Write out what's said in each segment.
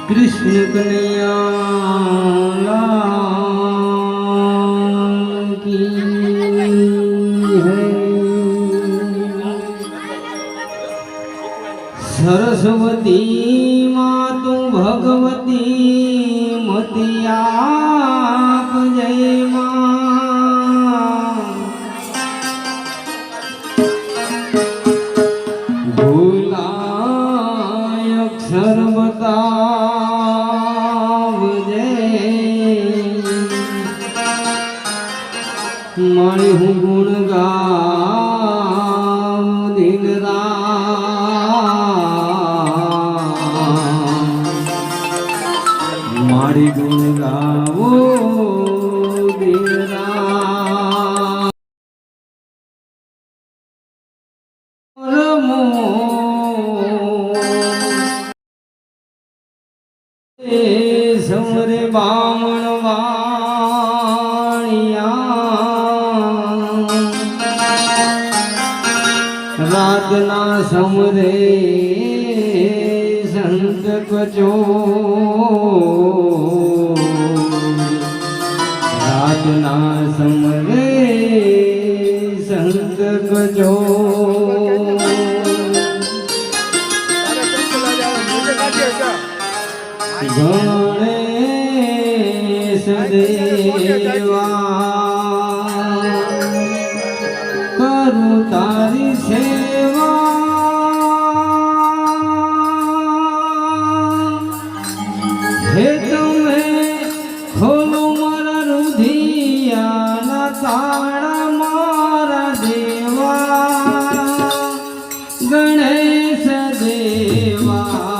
कृष्ण कन्हैया की है। सरस्वती मातु भगवती मतिया जय मां। भूलाय अक्षर मारी हूँ गुण गाव दिन रात मारी गुण गावो दिन रात। समरे बामण वाणिया रातना समरे संत कचो रातना समरे संत कचो દેવા કરું તારી સેવા હે તમે ખોલો મારા રુધિયાના તાળા મારા દેવા ગણેશ દેવા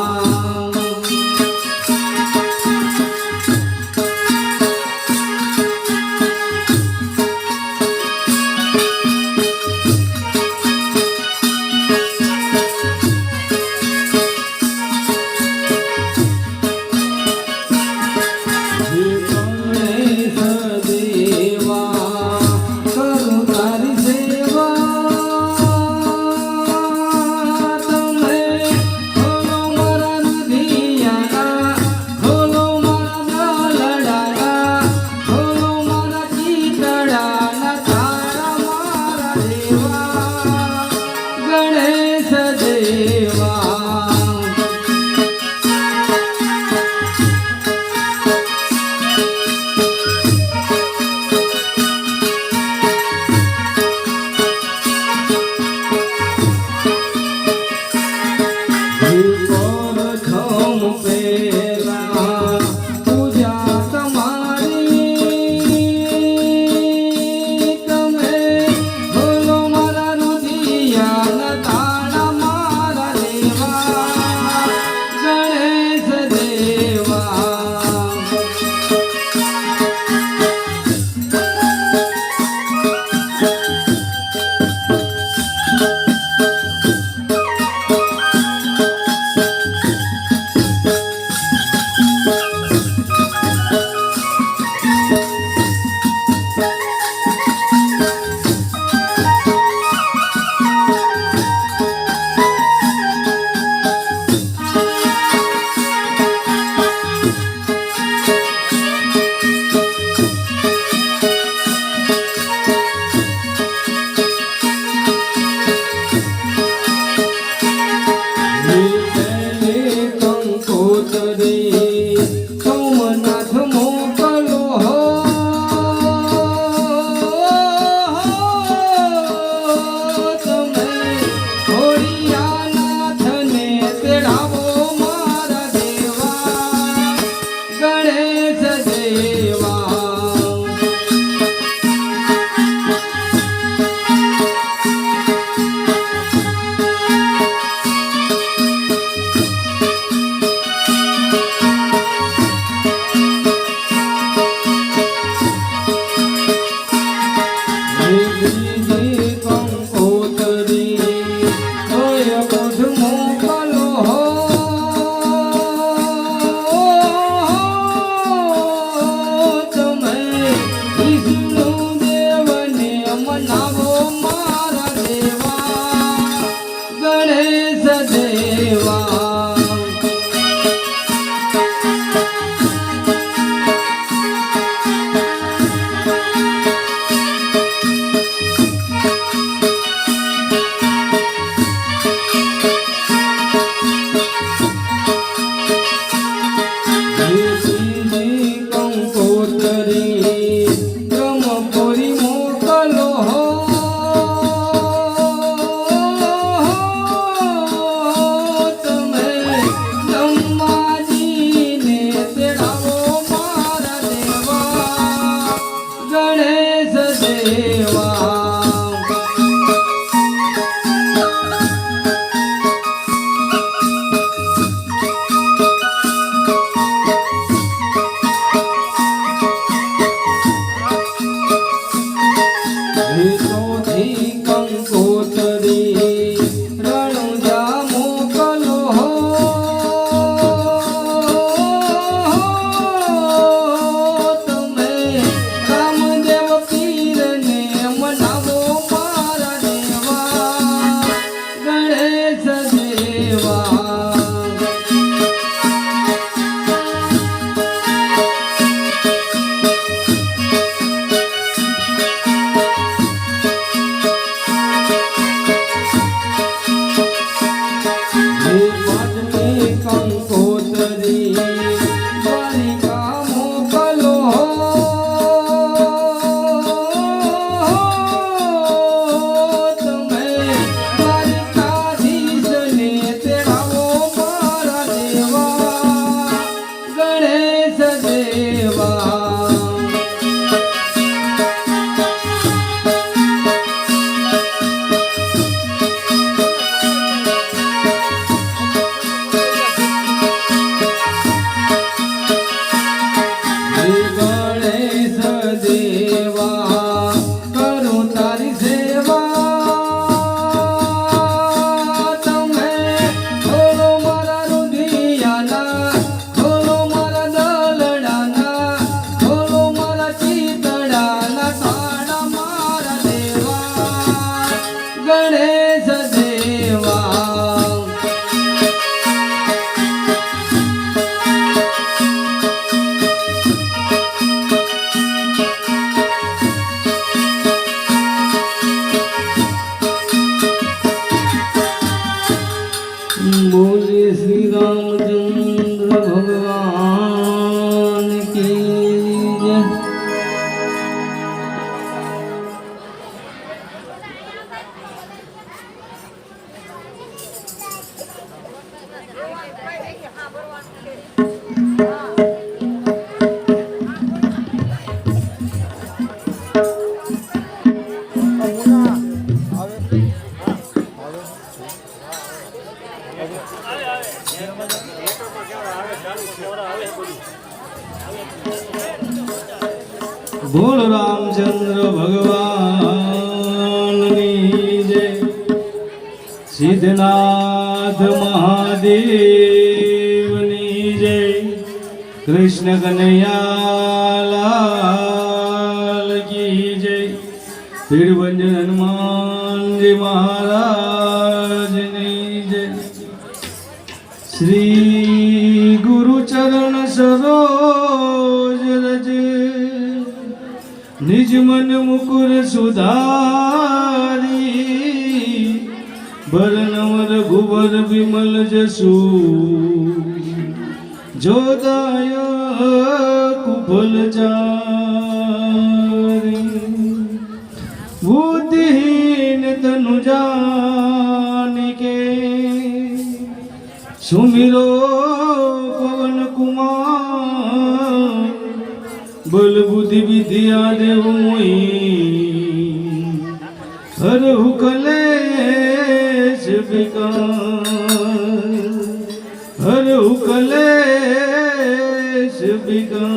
બોલ રામચંદ્ર ભગવાનની જય, સિદ્ધનાથ મહાદેવની જય, કૃષ્ણ કનૈયાલાલ કી જય, પીરભંજન હનુમાનજી મહારાજની જય। શ્રી ગુરુ ચરણ સરોજ રજ, નિજ મન મુકુર સુધારી, ભરનમ રઘુબર વિમલ જસુ, જોદાય કુફલ ચારી, બુદ્ધિહીન તनु જાનિકે, સુમિરો પવન કુમાર, બલ બુદ્ધિ વિદ્યા દેવ મોહી, હરહુ કલેશ વિકાર, હરહુ કલેશ વિકાર।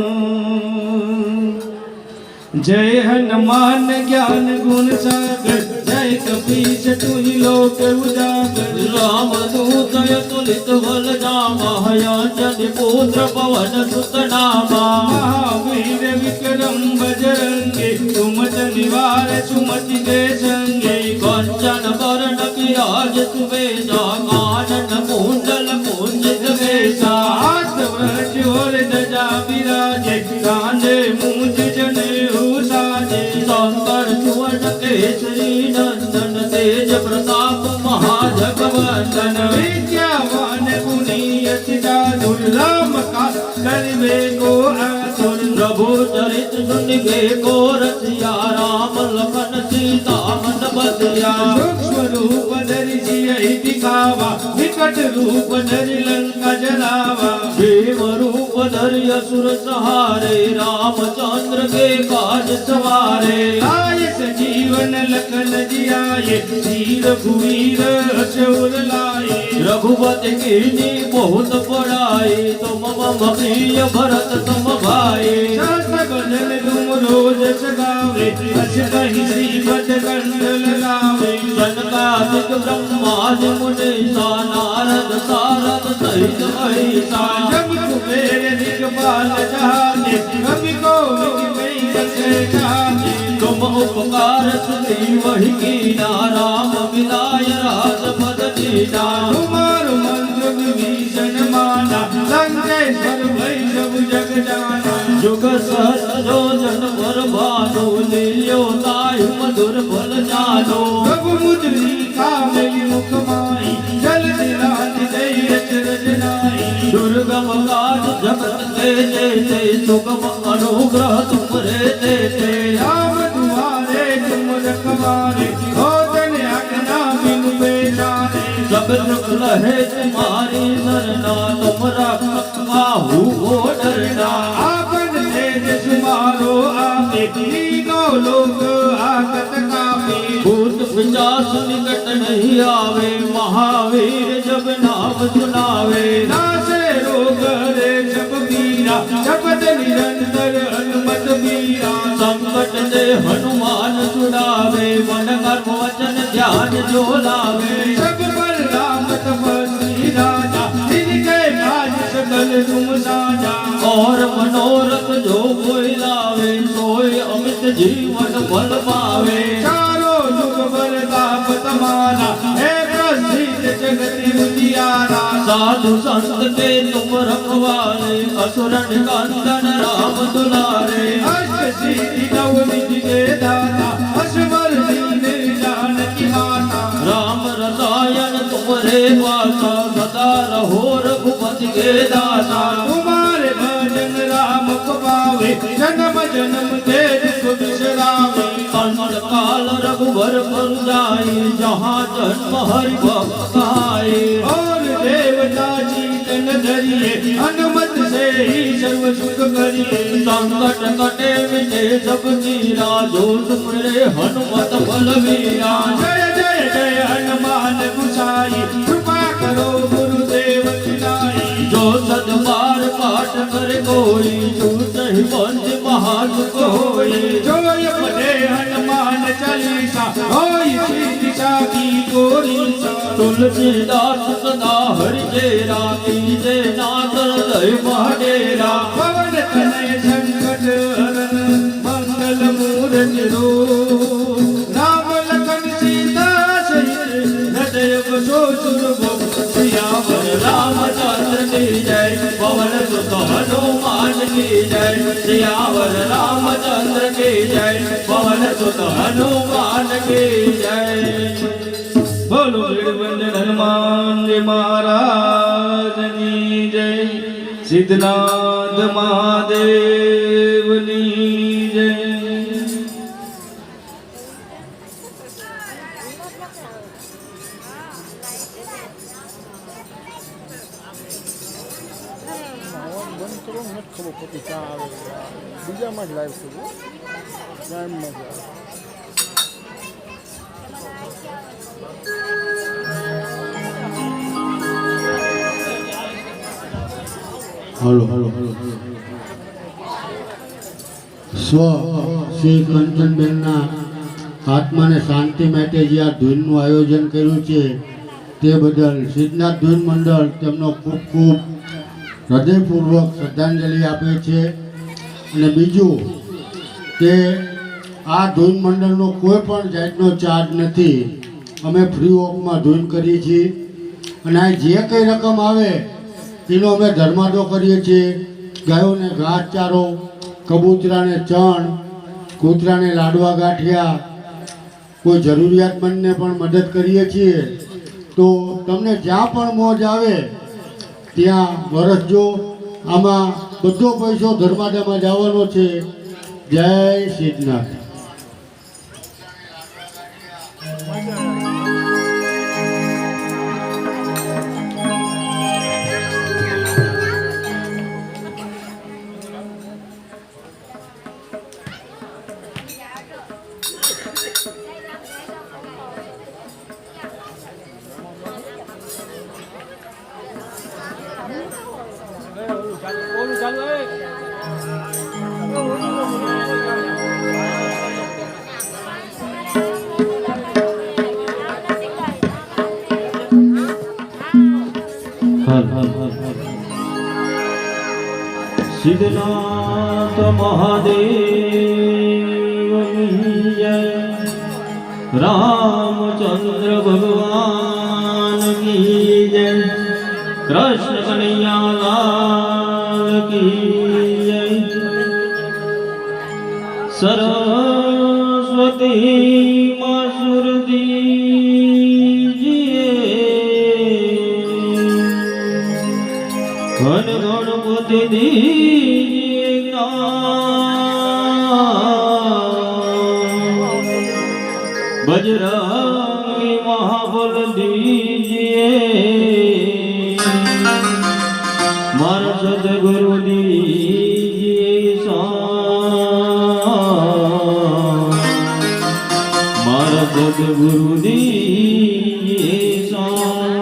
जय हनुमान ज्ञान गुण सागर, जय कपीश तुहि लोक उजागर। राम दूत तुलित बल धामा, अंजनी पुत्र पवन सुत नामा। महावीर विक्रम बजरंगी, सुमत निवार सुमति के संगे। कंचन वरण विराज सुबेसा, कानन कुंडल कुंजित केसा। हाथ वज्र और ध्वजा विराजे, कांधे मूंज जनेऊ साजे। शंकर सुवन केसरी नंदन, तेज प्रताप महाजगवंदन। विद्यावान गुणी अति चातुर, राम काज करिबे को आतुर। प्रभु चरित सुनिबे को रसिया, राम लखन सीता मन बसिया। सूक्ष्म रूप धरि सियहि दिखावा, विकट रूप धरि लंका जलावा। भीम रूप धरि असुर सहारे, रामचंद्र के काज सवारे। लाय सजीवन लखन जियाए, वीर भुवीर असुर लाए। रघुपति कीनी बहुत बड़ाई, तुम मम प्रिय भरत तुम भाई। शास भजन तुम रोज सगावे, अस कहि श्रीपद कंठ लगावे। सनकादिक ब्रह्मादि मुनीसा, नारद सारद सहित अहिसा। जब कुबेर दिखपाल जाने, कवि कोविद कहि सके जाने। तुम उपकार सुग्रीव ही कीना, राम मिलाय राजपद दीना। तुम्हारो मंत्र विभीषण माना, लंकेश्वर भई सब जग जाना। जुग सहस्रो जन पर भानु, लील्यो ताहि मधुर फल जानो। प्रभु मुद्रिका मेली मुख माई, जल दिलानि दई अचरज नाई। दुर्गम काज जगत के जेते, सुगम अनुग्रह तुमरे देते। राम दुआरे तुम रखवारे, होतन आज्ञा बिनु बेचारे। सब सुख लहे तुम्हारी सरना, तुम रक्षक काहू को डरना। आपन तेज सुमारो आपे, तीनों लोक आकत कापे। भूत पिशाच निकट नहीं आवे, महावीर जब नाम सुनावे। नासे रोग हरे सब पीरा, जपत निरंतर हनुमत बीरा। संकट से हनुमान छुड़ावे, मन कर्म वचन ध्यान जो लावे। सब पर राम तपस्वी राजा, जिनके काज सकल तुम साजा। और मनोरथ जो कोई लावे, सोई अमित जीवन फल पावे। चारों युग बरताप तुम्हारा, है प्रसिद्ध जगत उजियारा। साधु संत के तुम रखवारे, असुर निकंदन राम दुलारे। अष्ट सिद्धि नव निधि के दाता, असवर दीन जानकी माता। राम रसायन तुमरे वासा, सदा रहो रघुपति के दासा। तुम्हारे भजन राम को पावे, जन्म जन्म तेरे को बिसरावे अंतकाल रघुवर पर जाए जहाँ जन्म हरि भक्त आए और देवता चीतन धरिए अनुमत से ही सर्व सुख करिए संकट कटे विजय सब मीरा जो सुमरे हनुमत बलवीरा जय जय जय हनुमान गुसाई कृपा करो गुरुदेव की जो सदबार पाठ कर कोई झूठ ही पंच महासुख होई जो ये पढ़े हनुमान चालीसा होई दिशा की गोरीसा तुलसीदास सदा हरि तेरा कीजे नादर लय महाडेरा पवन तनय संकट हरन मंगल मूर्ति रूप राम लखन सीता सहित हृदय बसो सुरभु सियावर रामचंद्र की जय पवन सुत हनुमान की जय सियावर रामचंद्र की जय पवन सुत हनुमान की जय बोलो वीरवंदन हनुमान जी महाराज की जय सिद्धनाथ महादेव की जय બંધ કરો નથી ખબર પડતી ક્યાં આવે બીજામાં જ લાઈવ છું પ્રાઇમમાં જ આવે હલો હલો સ્વ શ્રી કંચનબેનના આત્માને શાંતિ માટે જે આ ધૂનનું આયોજન કર્યું છે તે બદલ સિદ્ધનાથ ધૂન મંડળ તેમનો ખૂબ ખૂબ હૃદયપૂર્વક શ્રદ્ધાંજલિ આપે છે અને બીજું કે આ ધૂન મંડળનો કોઈ પણ જાતનો ચાર્જ નથી અમે ફ્રી ઓફમાં ધૂન કરીએ છીએ અને આ જે કંઈ રકમ આવે એનો અમે ધર્માદો કરીએ છીએ ગાયોને ઘાસચારો કબૂતરાને ચણ કૂતરાને લાડવા ગાંઠિયા કોઈ જરૂરિયાતમંદને પણ મદદ કરીએ છીએ તો તમને જ્યાં પણ મોજ આવે ત્યાં વરસજો આમાં બધો પૈસો ધર્માદામાં જવાનો છે જય સિદ્ધનાથ सिद्धनाथ महादेव की जय रामचंद्र भगवान की जय कृष्ण कन्हैया लाल की जय सरस्वती मासुर दीजिए घन गणपति दीजिए ज्ञान बजरंगी महाबल दीजिए मार सदगुरु दीजिए शान मार सदगुरु दीजिए शान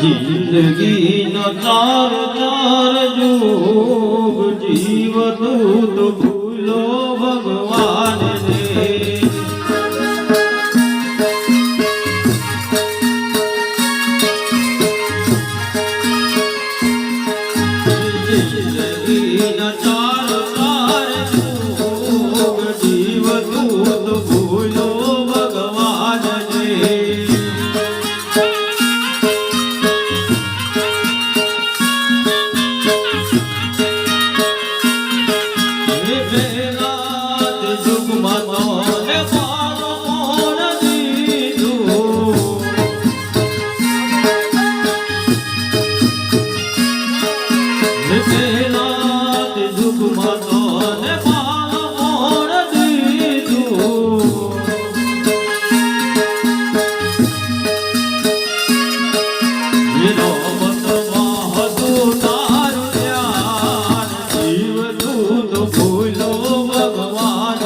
जिंदगी न चार चार जोग जीव दूत भूलो भगवान ने जिंदगी न चार चार जोग जीव दूत भूलो भगवान ने દુઃખમાં તને ભાવ મોડ દીધું રમતમાં હતું તારું ધ્યાન જીવ તું તો ભૂલો ભગવાનને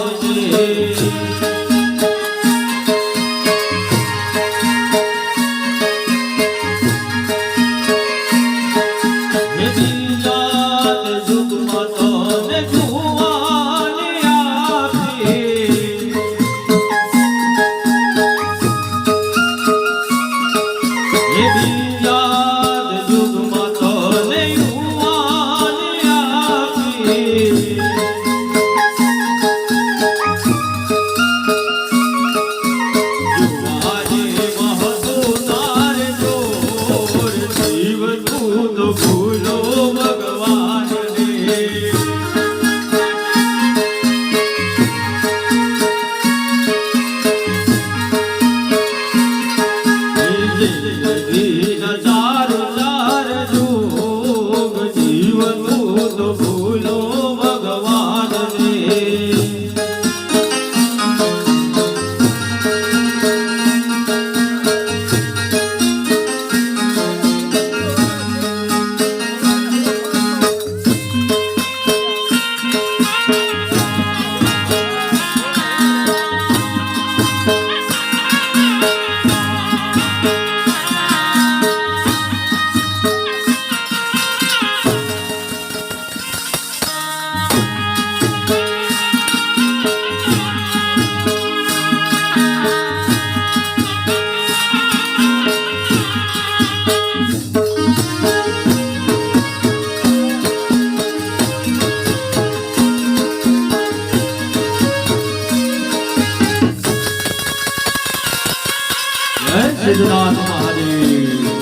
સિદ્ધનાથ મહાદેવ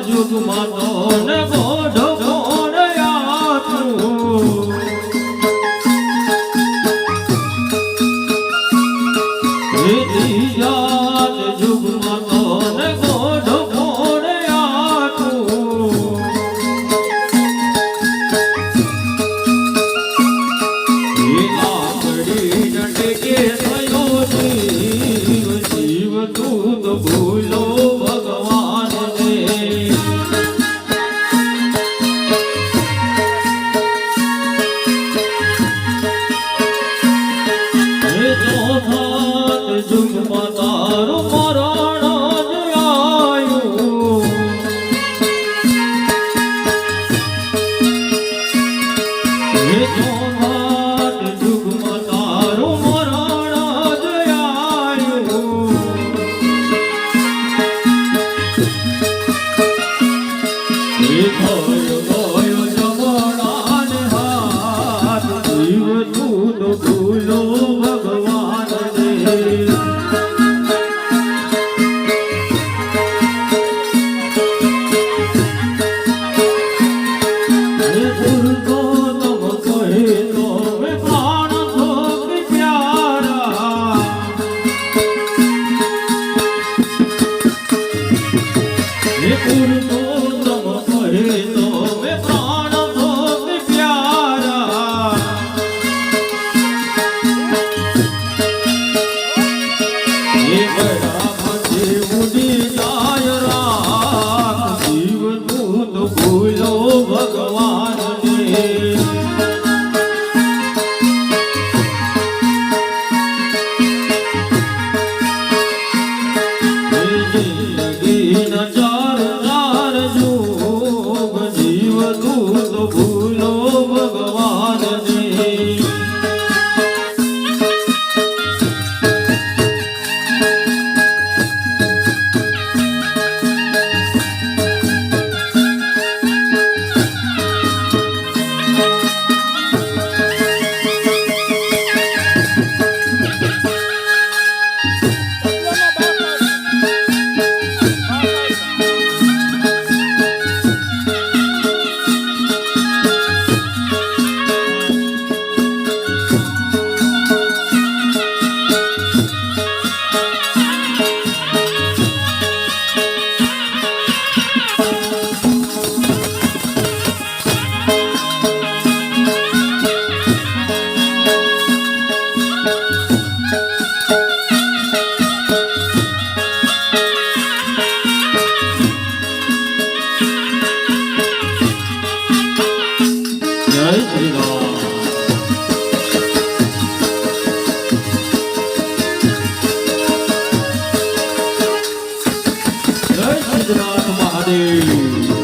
જુગમાં તો ને ગોઢો ગોળયાતું યાદ જુગમાં તો ને ગોઢો ગોળયાતું લાકડી નટકે થયો જીવ જીવ તું તો ભૂલો ભગવાનને જુગમાં તારું મરણ જ આયું જુગમાં તારું મરણ જ આયું ગયો જમણાને હાથ જીવ તું તો ભૂલો ભગવાનને ચાર ચાર વૈદ્યનાથ મહાદેવ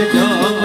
જમ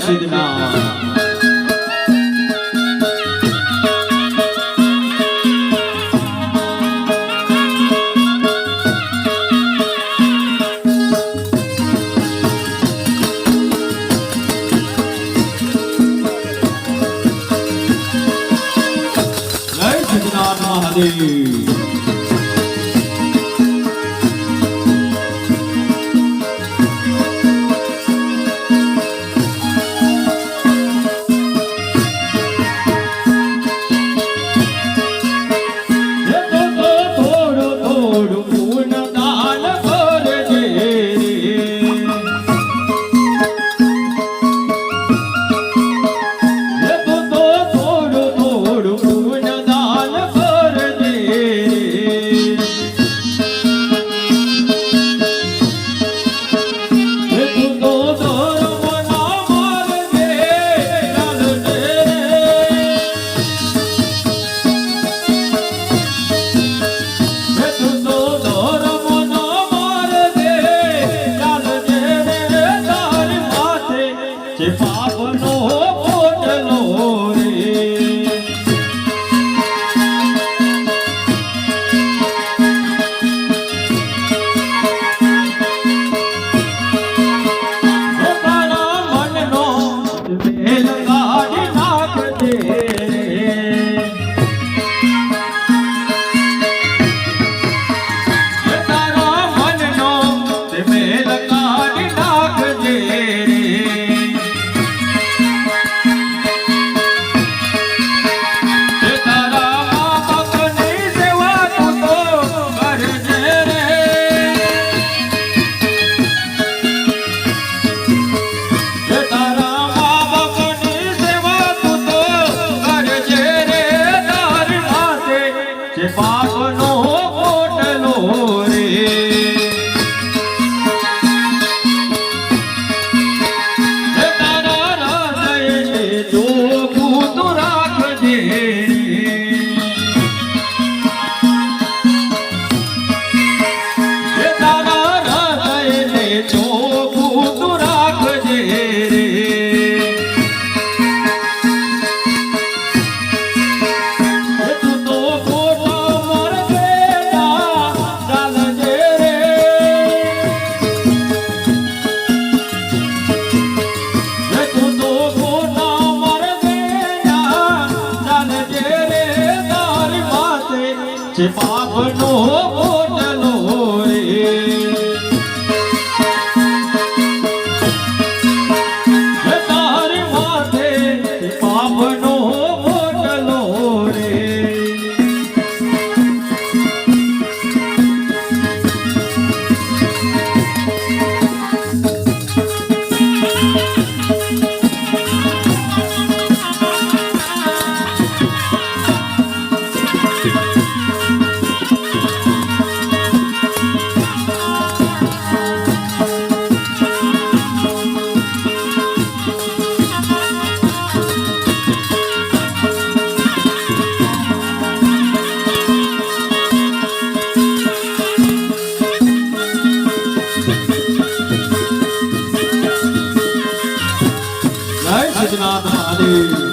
સિદ્ધનાથ જય સિદ્ધનાથ મહાદેવ પાપનો પોટલો રે તારી માથે પાપનો પોટલો રે સિદ્ધનાથ મહાદેવ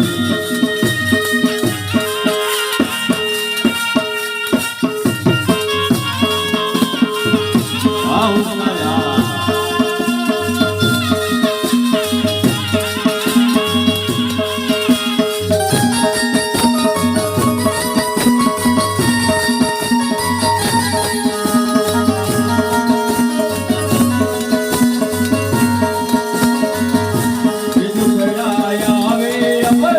આવે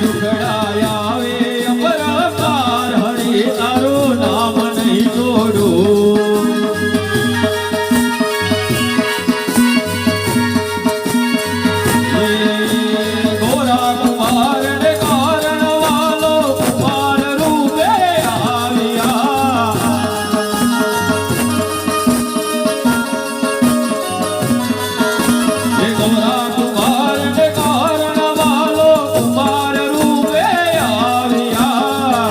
દુખડાય આવે અપરંપાર હરિ તારું નામ નહીં છોડું ગોરા કુમાર ને કારણ વાલો કુમાર રૂપે આવ્યા ગોરા કુમાર ને કારણ વાલો કુમાર રૂપે આવ્યા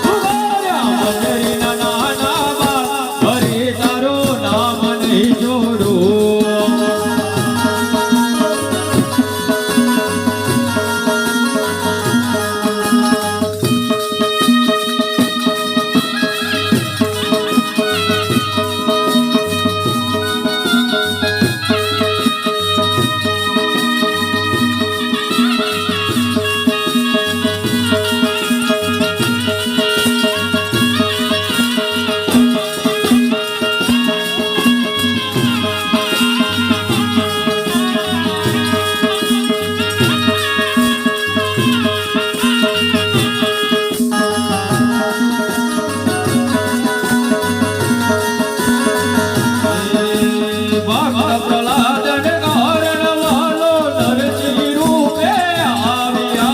કુમાર્યા મંદિરના નાનામાં હરે તારું નામ નહીં છોડું ભક્ત પ્રહલાદ ને કારણ વાલો નરસિંહ રૂપે આવ્યા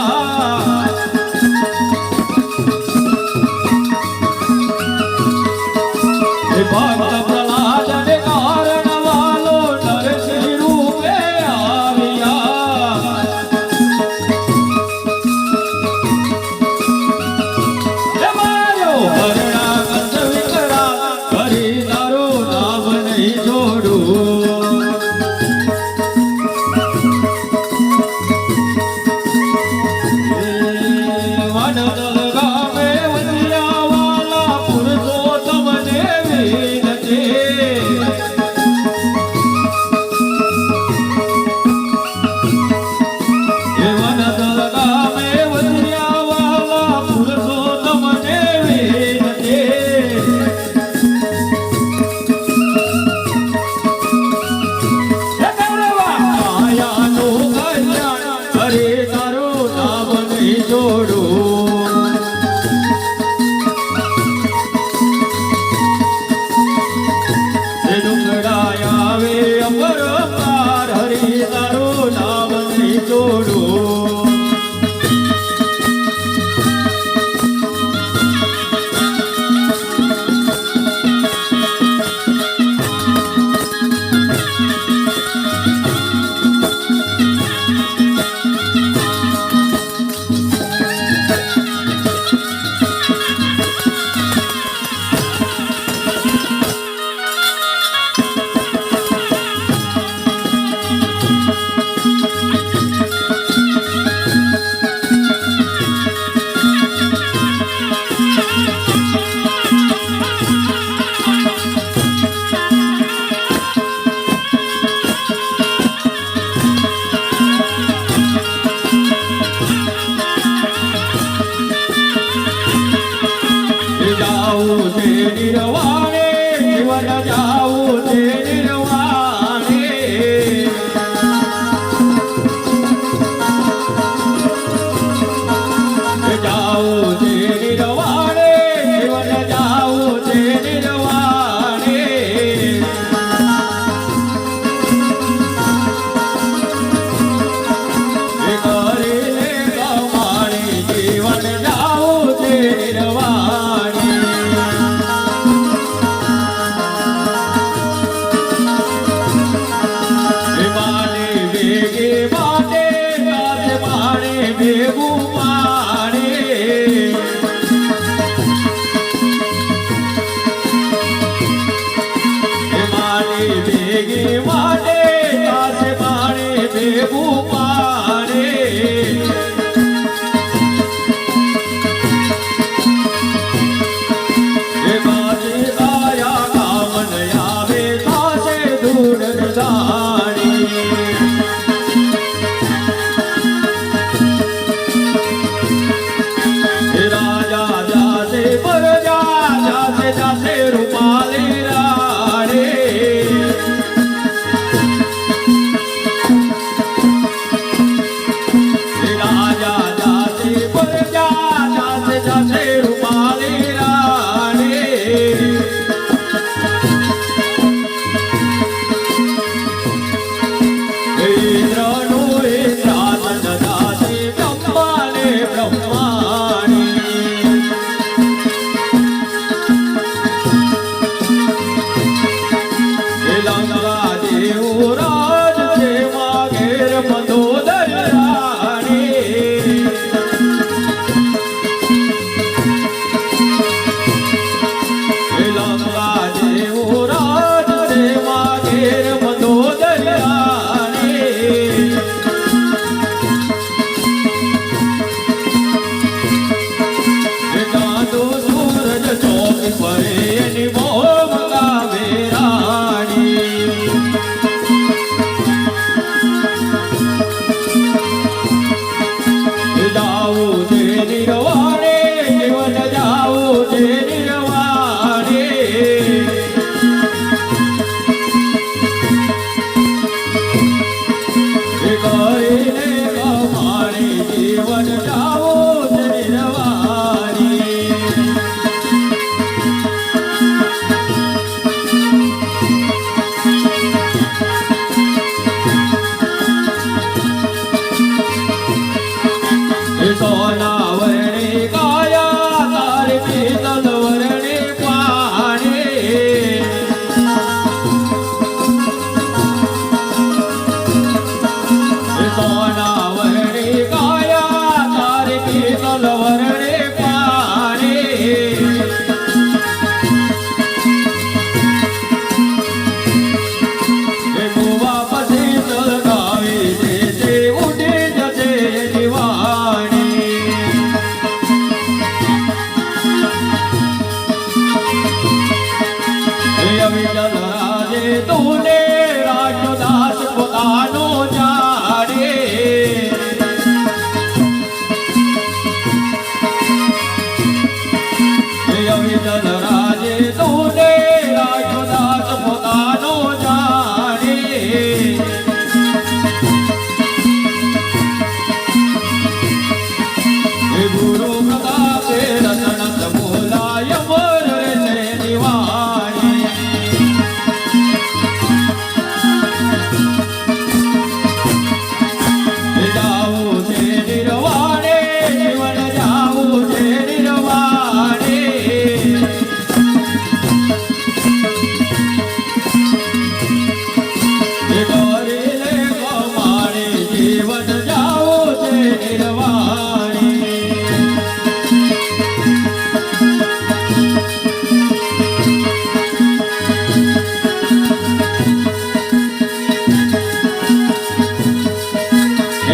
ભક્ત પ્રહલાદ ને કારણ વાલો નરસિંહ રૂપે આવ્યા હે મારો હરણા કંસ વિકરા હરિ તારું નામ નહીં છોડું વનદલ ગામે વંદિયા વાલા પુરુષોત્તમ ને વિનતે વનદલ ગામે વંદિયા વાલા પુરુષોત્તમ ને વિનતે માયાનું કલ્યાણ હરે તારું નામ નહીં છોડું દુખડાય આવે અપરંપાર હરે તારું નામ નહીં છોડું જાવું છે નિર્વાણે જીવન જાવું છે નિર્વાણે જાવું છે નિર્વાણે જીવન જાવું છે નિર્વાણે કરીને કમાણી જીવન જાવું છે નિર્વાણે ભેગું પાડે મારી ભેગી માટે પાસે પાડે ભેગું પાડે બાજે આયા કામ ન આવે થાશે દૂર જાણી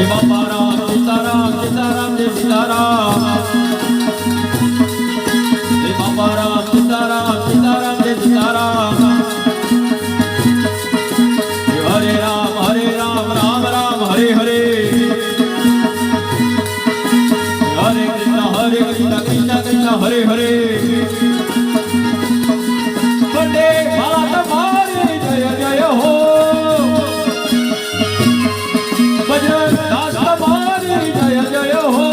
બાપા રામ સીતારામ સીતારામ જય સીતારામ હે બાપા રામ સીતારામ સીતારામ જય સીતારામ હરે રામ રામ રામ હરે હરે હરે કૃષ્ણ કૃષ્ણ કૃષ્ણ હરે હરે વંદે માત મારી જય જય હો બજરંગ દાસ તમારી જય જય હો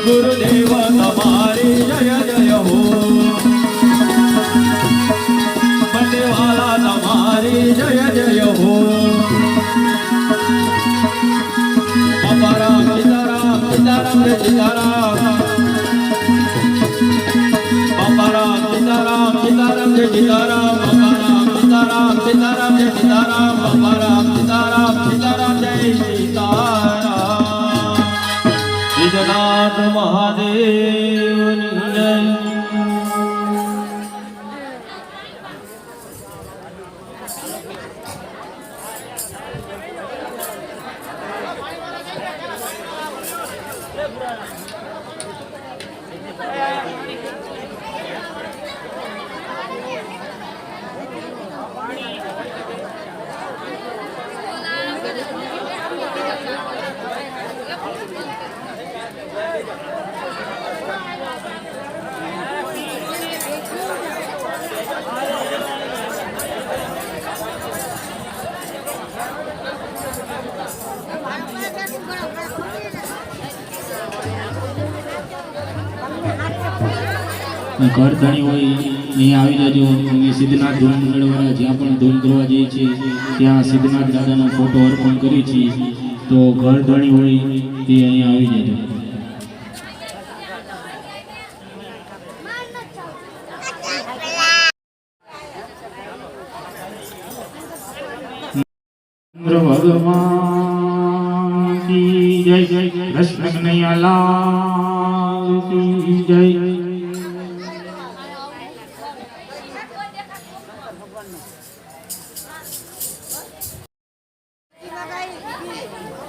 ગુરુદેવ તમારી જય જય હો બંદેવાલા તમારી જય જય હો બાપા રામ સીતારામ સીતારામ જય સીતારામ બાપા રામ સીતારામ સીતારામ જય સીતારામ બાપા રામ સીતારામ સીતારામ જય સીતારામ બાપા રામ સીતારામ સીતારામ જય સીતારામ વિજયનાથ મહાદેવની જય ઘર ધણી હોય અહીંયા આવી જજો અને સિદ્ધનાથ ધૂન મંડળવાળા જ્યાં પણ ધૂન કરવા જઈએ છીએ ત્યાં સિદ્ધનાથ દાદાનો ફોટો અર્પણ કરીએ છીએ તો ઘર ધણી હોય તે અહીંયા આવી જજો ભગવાન કી જય જય કૃષ્ણ કનૈયા લાલ કી જય